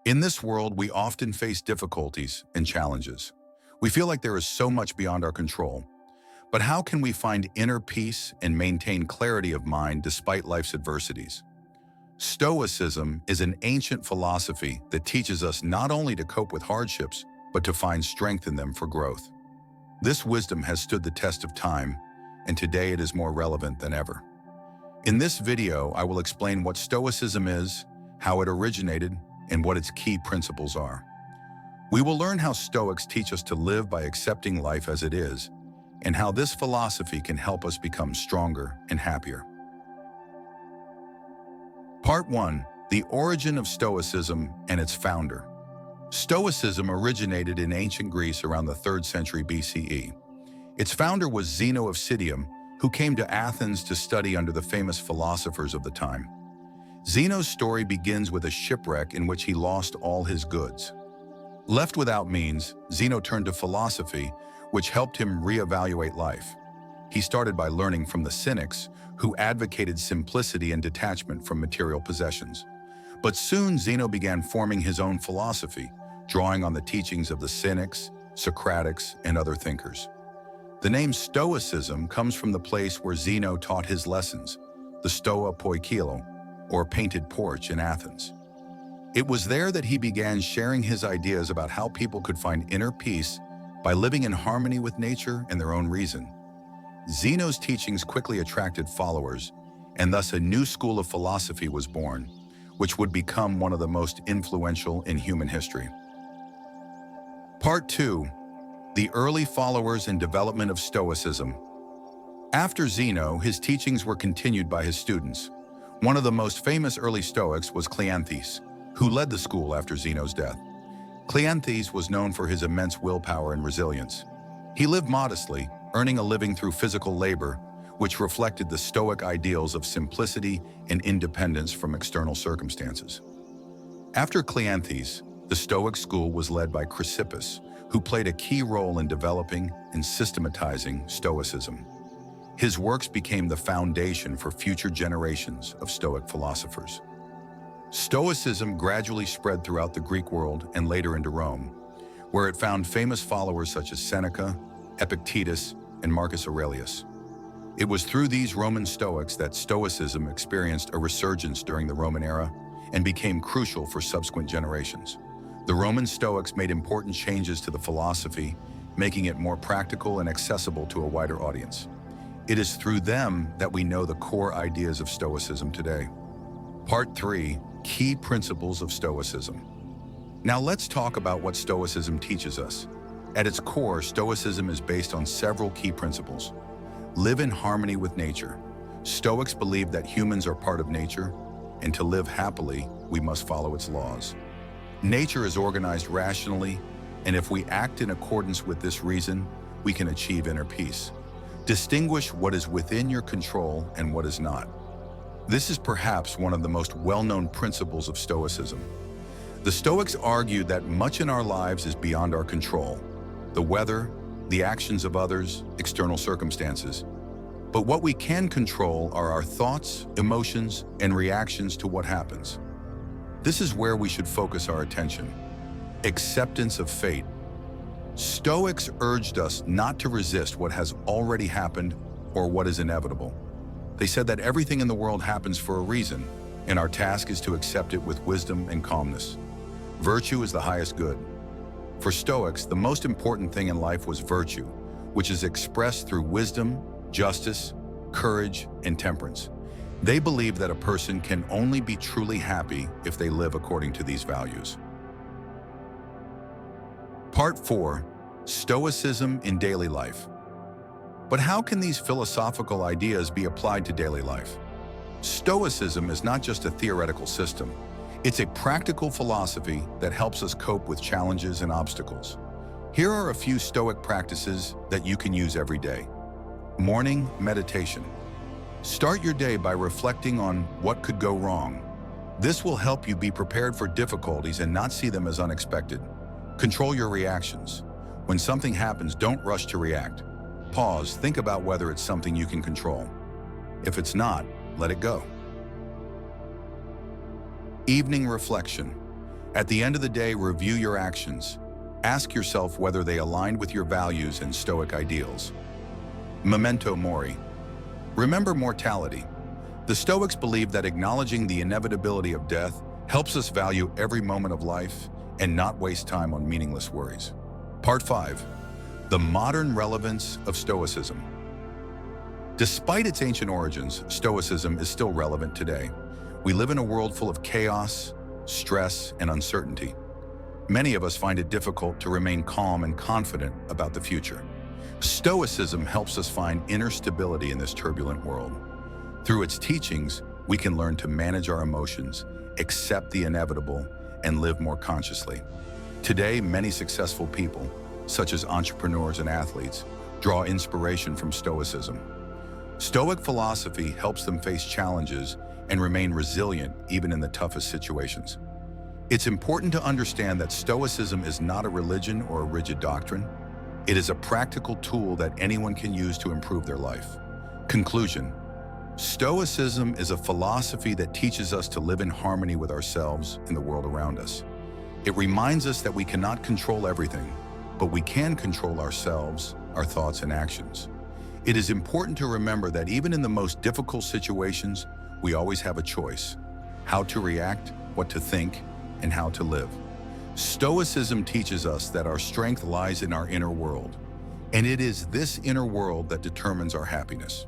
In this world, we often face difficulties and challenges. We feel like there is so much beyond our control. But how can we find inner peace and maintain clarity of mind despite life's adversities? Stoicism is an ancient philosophy that teaches us not only to cope with hardships, but to find strength in them for growth. This wisdom has stood the test of time, and today it is more relevant than ever. In this video, I will explain what Stoicism is, how it originated, and what its key principles are. We will learn how Stoics teach us to live by accepting life as it is, and how this philosophy can help us become stronger and happier. Part 1. The origin of Stoicism and its founder. Stoicism originated in ancient Greece around the 3rd century BCE. Its founder was Zeno of Citium, who came to Athens to study under the famous philosophers of the time. Zeno's story begins with a shipwreck in which he lost all his goods. Left without means, Zeno turned to philosophy, which helped him reevaluate life. He started by learning from the Cynics, who advocated simplicity and detachment from material possessions. But soon Zeno began forming his own philosophy, drawing on the teachings of the Cynics, Socratics, and other thinkers. The name Stoicism comes from the place where Zeno taught his lessons, the Stoa Poikilo, or painted porch in Athens. It was there that he began sharing his ideas about how people could find inner peace by living in harmony with nature and their own reason. Zeno's teachings quickly attracted followers, and thus a new school of philosophy was born, which would become one of the most influential in human history. Part 2. The early followers and development of Stoicism. After Zeno, his teachings were continued by his students. One of the most famous early Stoics was Cleanthes, who led the school after Zeno's death. Cleanthes was known for his immense willpower and resilience. He lived modestly, earning a living through physical labor, which reflected the Stoic ideals of simplicity and independence from external circumstances. After Cleanthes, the Stoic school was led by Chrysippus, who played a key role in developing and systematizing Stoicism. His works became the foundation for future generations of Stoic philosophers. Stoicism gradually spread throughout the Greek world and later into Rome, where it found famous followers such as Senaka, Epictetus, and Marcus Aurelius. It was through these Roman Stoics that Stoicism experienced a resurgence during the Roman era and became crucial for subsequent generations. The Roman Stoics made important changes to the philosophy, making it more practical and accessible to a wider audience. It is through them that we know the core ideas of Stoicism today. Part 3. Key principles of Stoicism. Now let's talk about what Stoicism teaches us. At its core, Stoicism is based on several key principles. Live in harmony with nature. Stoics believe that humans are part of nature, and to live happily, we must follow its laws. Nature is organized rationally, and if we act in accordance with this reason, we can achieve inner peace. Distinguish what is within your control and what is not. This is perhaps one of the most well-known principles of Stoicism. The Stoics argued that much in our lives is beyond our control: the weather, the actions of others, external circumstances. But what we can control are our thoughts, emotions, and reactions to what happens. This is where we should focus our attention. Acceptance of fate. Stoics urged us not to resist what has already happened or what is inevitable. They said that everything in the world happens for a reason, and our task is to accept it with wisdom and calmness. Virtue is the highest good. For Stoics, the most important thing in life was virtue, which is expressed through wisdom, justice, courage, and temperance. They believe that a person can only be truly happy if they live according to these values. Part 4. Stoicism in daily life. But how can these philosophical ideas be applied to daily life? Stoicism is not just a theoretical system. It's a practical philosophy that helps us cope with challenges and obstacles. Here are a few Stoic practices that you can use every day. Morning meditation. Start your day by reflecting on what could go wrong. This will help you be prepared for difficulties and not see them as unexpected. Control your reactions. When something happens, don't rush to react. Pause, think about whether it's something you can control. If it's not, let it go. Evening reflection. At the end of the day, review your actions. Ask yourself whether they aligned with your values and Stoic ideals. Memento mori. Remember mortality. The Stoics believe that acknowledging the inevitability of death helps us value every moment of life and not waste time on meaningless worries. Part 5. The modern relevance of Stoicism. Despite its ancient origins, Stoicism is still relevant today. We live in a world full of chaos, stress, and uncertainty. Many of us find it difficult to remain calm and confident about the future. Stoicism helps us find inner stability in this turbulent world. Through its teachings, we can learn to manage our emotions, accept the inevitable, and live more consciously. Today, many successful people, such as entrepreneurs and athletes, draw inspiration from Stoicism. Stoic philosophy helps them face challenges and remain resilient even in the toughest situations. It's important to understand that Stoicism is not a religion or a rigid doctrine. It is a practical tool that anyone can use to improve their life. Conclusion. Stoicism is a philosophy that teaches us to live in harmony with ourselves and the world around us. It reminds us that we cannot control everything, but we can control ourselves, our thoughts, and actions. It is important to remember that even in the most difficult situations, we always have a choice: how to react, what to think, and how to live. Stoicism teaches us that our strength lies in our inner world, and it is this inner world that determines our happiness.